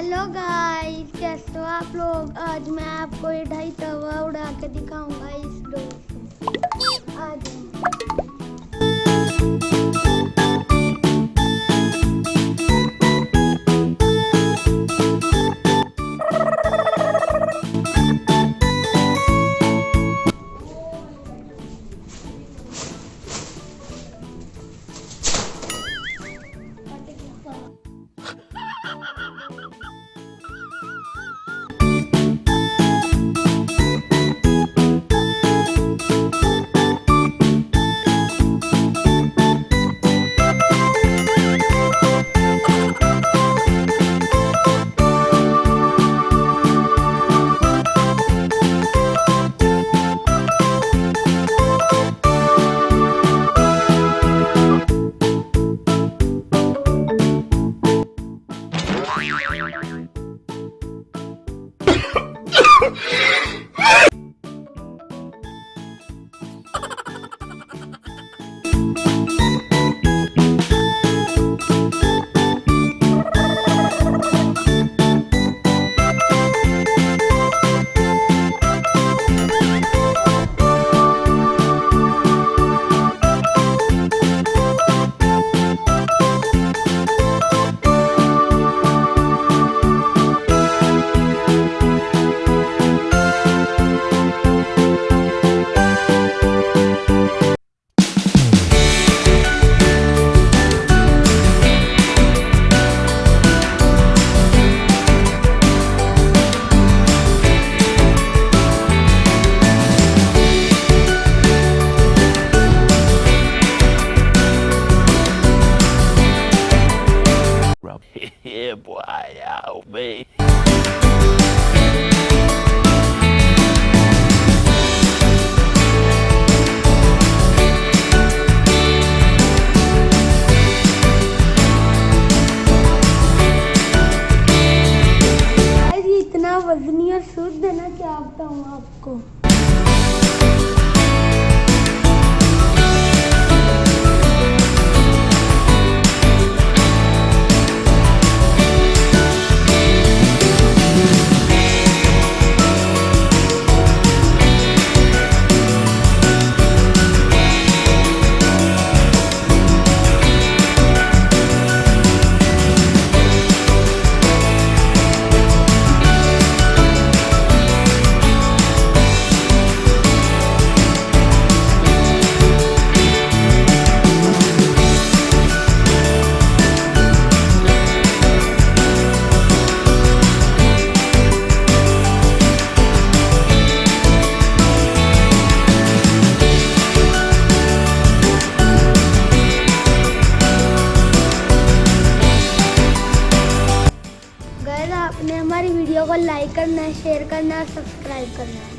Hello guys, कैसे हो आप लोग। आज मैं आपको ये ढाई तवा उड़ा के दिखाऊंगा इस डोर से। आज Yeah, boy, out, me. ये इतना वजनी और शुद्ध है ना, क्या बताऊँ आपको। आपने हमारी वीडियो को लाइक करना, शेयर करना, सब्सक्राइब करना।